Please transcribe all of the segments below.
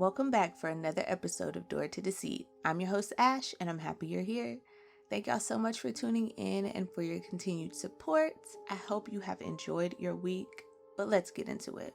Welcome back for another episode of Door to Deceit. I'm your host, Ash, and I'm happy you're here. Thank y'all so much for tuning in and for your continued support. I hope you have enjoyed your week, but let's get into it.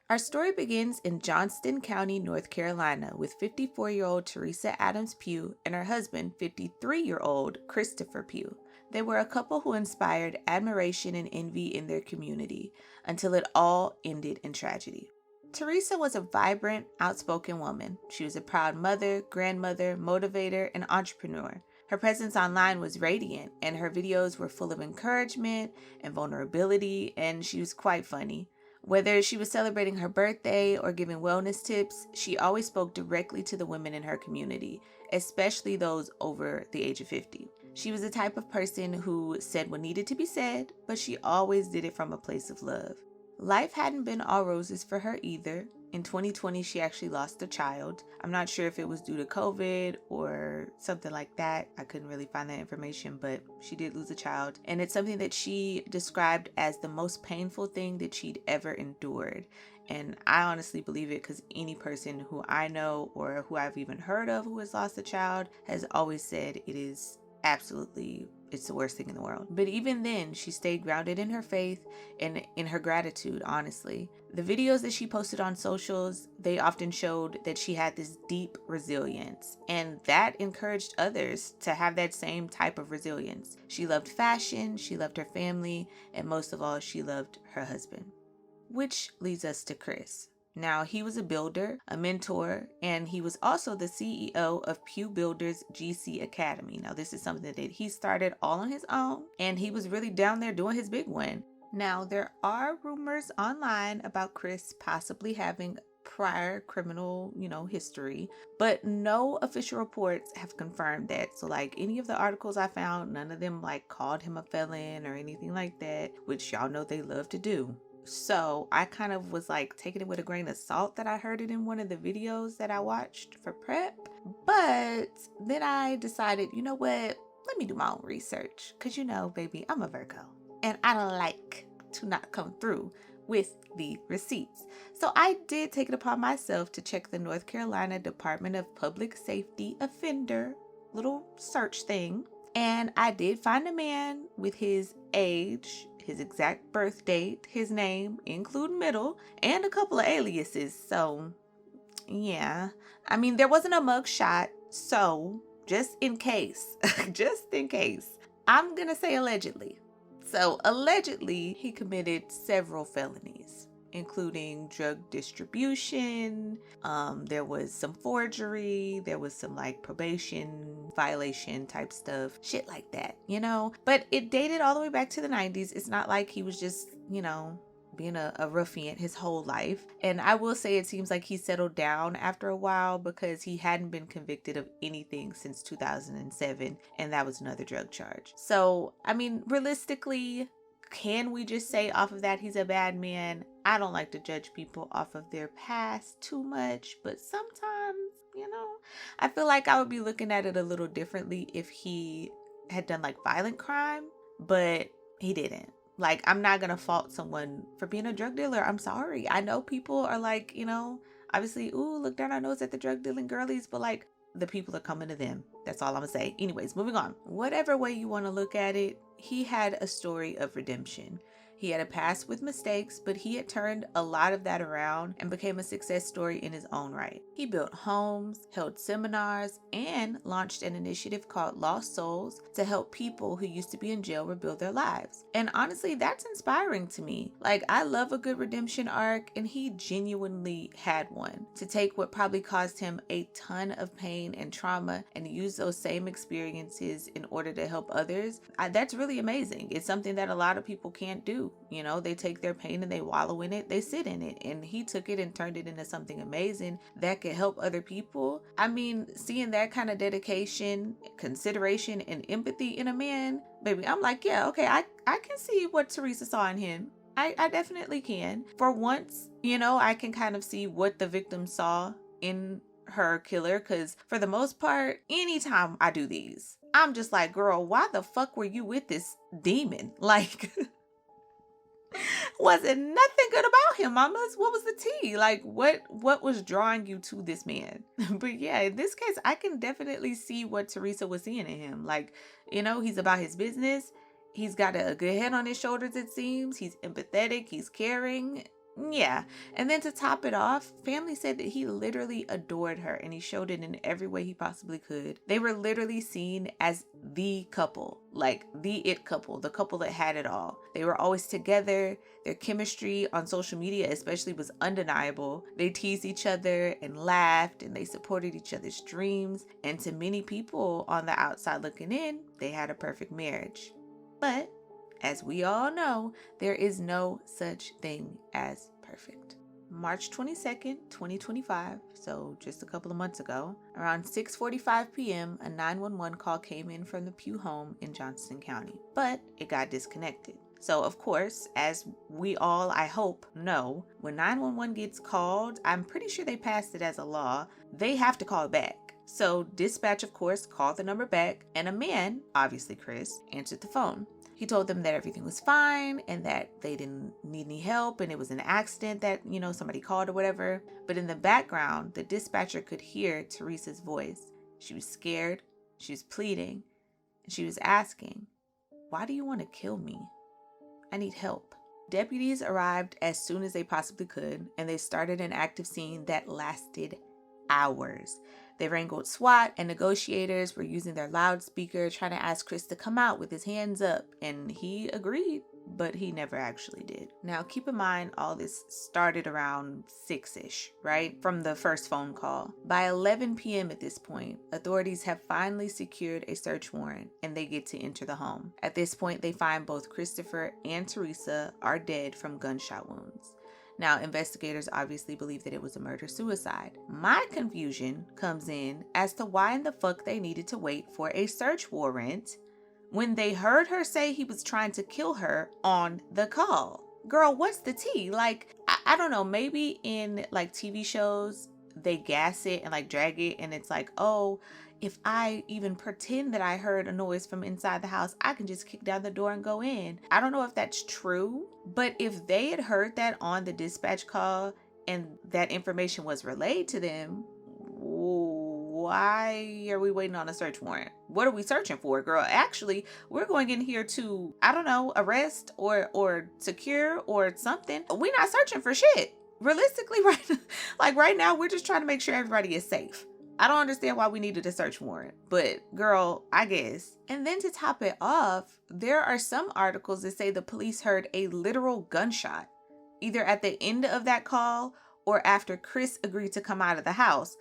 Our story begins in Johnston County, North Carolina, with 54-year-old Teresa Adams Pugh and her husband, 53-year-old Christopher Pugh. They were a couple who inspired admiration and envy in their community until it all ended in tragedy. Teresa was a vibrant, outspoken woman. She was a proud mother, grandmother, motivator, and entrepreneur. Her presence online was radiant, and her videos were full of encouragement and vulnerability, and she was quite funny. Whether she was celebrating her birthday or giving wellness tips, she always spoke directly to the women in her community, especially those over the age of 50. She was the type of person who said what needed to be said, but she always did it from a place of love. Life hadn't been all roses for her either. In 2020, she actually lost a child. I'm not sure if it was due to COVID or something like that. I couldn't really find that information, but she did lose a child. And it's something that she described as the most painful thing that she'd ever endured. And I honestly believe it because any person who I know or who I've even heard of who has lost a child has always said it is it's the worst thing in the world. But even then, she stayed grounded in her faith and in her gratitude, honestly. The videos that she posted on socials, they often showed that she had this deep resilience, and that encouraged others to have that same type of resilience. She loved fashion, she loved her family, and most of all, she loved her husband. Which leads us to Chris. Now, he was a builder, a mentor, and he was also the CEO of Pugh Builders GC Academy. Now, this is something that he started all on his own, and he was really down there doing his big one. Now, there are rumors online about Chris possibly having prior criminal, history, but no official reports have confirmed that. So, any of the articles I found, none of them called him a felon or anything like that, which y'all know they love to do. So I kind of was taking it with a grain of salt that I heard it in one of the videos that I watched for prep. But then I decided, you know what? Let me do my own research. Because baby, I'm a Virgo. And I don't like to not come through with the receipts. So I did take it upon myself to check the North Carolina Department of Public Safety offender little search thing. And I did find a man with his age, his exact birth date, his name, include middle, and a couple of aliases. So, yeah. I mean, there wasn't a mug shot. So, just in case, I'm going to say allegedly. So, allegedly, he committed several felonies, including drug distribution. There was some forgery. There was some probation violation type stuff, shit like that, But it dated all the way back to the 90s. It's not like he was just, being a ruffian his whole life. And I will say it seems like he settled down after a while because he hadn't been convicted of anything since 2007. And that was another drug charge. So, I mean, realistically, can we just say off of that he's a bad man? I don't like to judge people off of their past too much, but sometimes, I feel like I would be looking at it a little differently if he had done violent crime, but he didn't. I'm not going to fault someone for being a drug dealer. I'm sorry. I know people are obviously, ooh, look down our nose at the drug dealing girlies, but the people are coming to them. That's all I'm going to say. Anyways, moving on. Whatever way you want to look at it, he had a story of redemption. He had a past with mistakes, but he had turned a lot of that around and became a success story in his own right. He built homes, held seminars, and launched an initiative called Lost Souls to help people who used to be in jail rebuild their lives. And honestly, that's inspiring to me. I love a good redemption arc, and he genuinely had one. To take what probably caused him a ton of pain and trauma and use those same experiences in order to help others, that's really amazing. It's something that a lot of people can't do. They take their pain and they wallow in it, they sit in it, and he took it and turned it into something amazing that could help other people. I mean, seeing that kind of dedication, consideration, and empathy in a man, baby, I'm yeah, okay, I can see what Teresa saw in him. I definitely can. For once, I can kind of see what the victim saw in her killer, because for the most part, anytime I do these, I'm just like, girl, why the fuck were you with this demon? Like, wasn't nothing good about him, mamas. What was the tea? Like, what was drawing you to this man? But yeah, in this case, I can definitely see what Teresa was seeing in him. Like, he's about his business. He's got a good head on his shoulders, it seems. He's empathetic. He's caring. Yeah. And then to top it off, family said that he literally adored her, and he showed it in every way he possibly could. They were literally seen as the couple, like the it couple, the couple that had it all. They were always together. Their chemistry on social media especially was undeniable. They teased each other and laughed, and they supported each other's dreams. And to many people on the outside looking in, they had a perfect marriage. But as we all know, there is no such thing as perfect. March 22nd, 2025, so just a couple of months ago, around 6:45 p.m., a 911 call came in from the Pugh home in Johnston County, but it got disconnected. So, of course, as we all, I hope, know, when 911 gets called, I'm pretty sure they passed it as a law, they have to call it back. So dispatch, of course, called the number back, and a man, obviously Chris, answered the phone. He told them that everything was fine and that they didn't need any help and it was an accident that, somebody called or whatever. But in the background, the dispatcher could hear Teresa's voice. She was scared, she was pleading, and she was asking, "Why do you want to kill me? I need help." Deputies arrived as soon as they possibly could, and they started an active scene that lasted hours. They wrangled SWAT, and negotiators were using their loudspeaker trying to ask Chris to come out with his hands up, and he agreed, but he never actually did. Now, keep in mind, all this started around 6-ish, right? From the first phone call. By 11 p.m. at this point, authorities have finally secured a search warrant, and they get to enter the home. At this point, they find both Christopher and Teresa are dead from gunshot wounds. Now, investigators obviously believe that it was a murder-suicide. My confusion comes in as to why in the fuck they needed to wait for a search warrant when they heard her say he was trying to kill her on the call. Girl, what's the tea? Like, I don't know, maybe in like TV shows, they gas it and like drag it, and it's like, oh, if I even pretend that I heard a noise from inside the house, I can just kick down the door and go in. I don't know if that's true, but if they had heard that on the dispatch call and that information was relayed to them, why are we waiting on a search warrant? What are we searching for, girl? Actually, we're going in here to, I don't know, arrest or secure or something. We're not searching for shit. Realistically, right now, we're just trying to make sure everybody is safe. I don't understand why we needed a search warrant, but girl, I guess. And then to top it off, there are some articles that say the police heard a literal gunshot, either at the end of that call or after Chris agreed to come out of the house.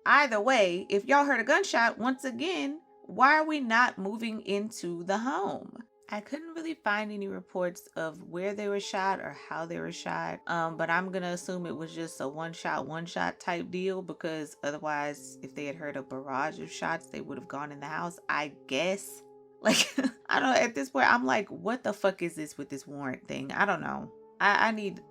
Either way, if y'all heard a gunshot, once again, why are we not moving into the home? I couldn't really find any reports of where they were shot or how they were shot, but I'm gonna assume it was just a one shot type deal, because otherwise, if they had heard a barrage of shots, they would have gone in the house, I guess. Like, I don't know, at this point, I'm like, what the fuck is this with this warrant thing? I don't know. I need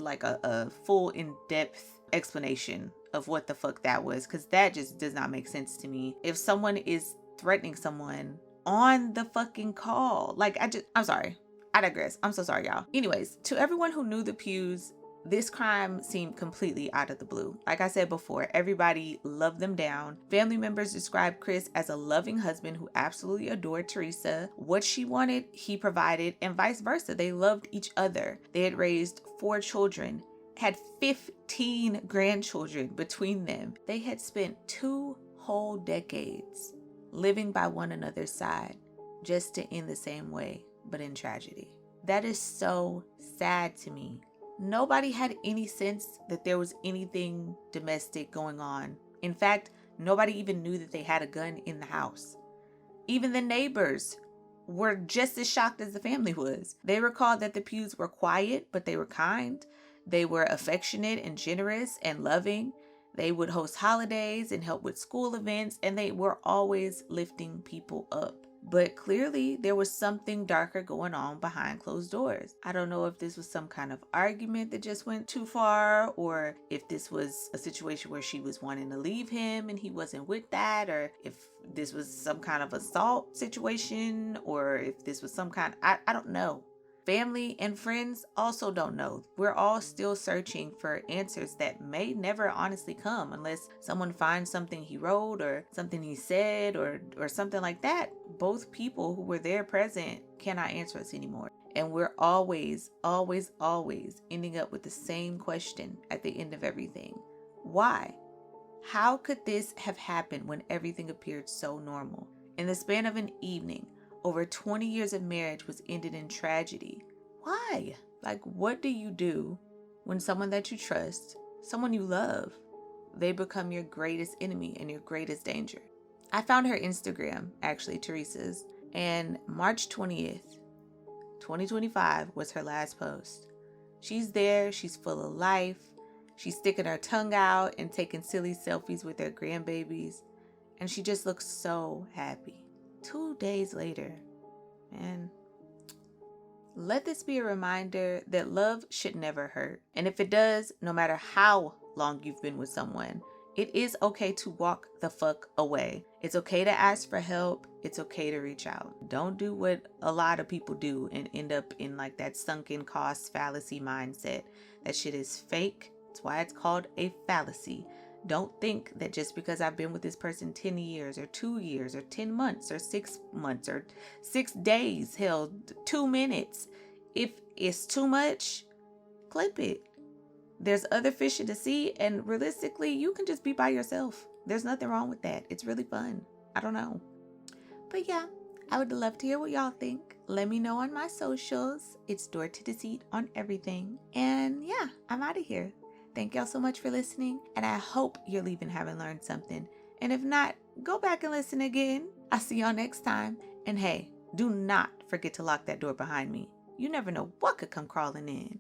like a full in-depth explanation of what the fuck that was, because that just does not make sense to me. If someone is threatening someone on the fucking call, like, I'm sorry, I digress. I'm so sorry, y'all. Anyways, to everyone who knew the Pughs, this crime seemed completely out of the blue. Like I said before, everybody loved them down. Family members described Chris as a loving husband who absolutely adored Teresa. What she wanted, he provided, and vice versa. They loved each other. They had raised 4 children, had 15 grandchildren between them. They had spent 2 whole decades living by one another's side, just to end the same way, but in tragedy. That is so sad to me. Nobody had any sense that there was anything domestic going on. In fact, nobody even knew that they had a gun in the house. Even the neighbors were just as shocked as the family was. They recalled that the Pughs were quiet, but they were kind. They were affectionate and generous and loving. They would host holidays and help with school events, and they were always lifting people up. But clearly, there was something darker going on behind closed doors. I don't know if this was some kind of argument that just went too far, or if this was a situation where she was wanting to leave him and he wasn't with that, or if this was some kind of assault situation, or if this was some kind, I don't know. Family and friends also don't know. We're all still searching for answers that may never honestly come unless someone finds something he wrote or something he said or something like that. Both people who were there present cannot answer us anymore. And we're always, always, always ending up with the same question at the end of everything. Why? How could this have happened when everything appeared so normal? In the span of an evening, over 20 years of marriage was ended in tragedy. Why? Like, what do you do when someone that you trust, someone you love, they become your greatest enemy and your greatest danger? I found her Instagram, actually, Teresa's, and March 20th, 2025 was her last post. She's there, she's full of life, she's sticking her tongue out and taking silly selfies with her grandbabies, and she just looks so happy. 2 days later, man, let this be a reminder that love should never hurt. And if it does, no matter how long you've been with someone, it is okay to walk the fuck away. It's okay to ask for help. It's okay to reach out. Don't do what a lot of people do and end up in like that sunken cost fallacy mindset. That shit is fake. That's why it's called a fallacy. Don't think that just because I've been with this person 10 years or 2 years or 10 months or 6 months or 6 days, hell, 2 minutes, if it's too much, clip it. There's other fish in the sea, and realistically, you can just be by yourself. There's nothing wrong with that. It's really fun. I don't know. But yeah, I would love to hear what y'all think. Let me know on my socials. It's Door to Deceit on everything. And yeah, I'm out of here. Thank y'all so much for listening, and I hope you're leaving having learned something. And if not, go back and listen again. I'll see y'all next time. And hey, do not forget to lock that door behind me. You never know what could come crawling in.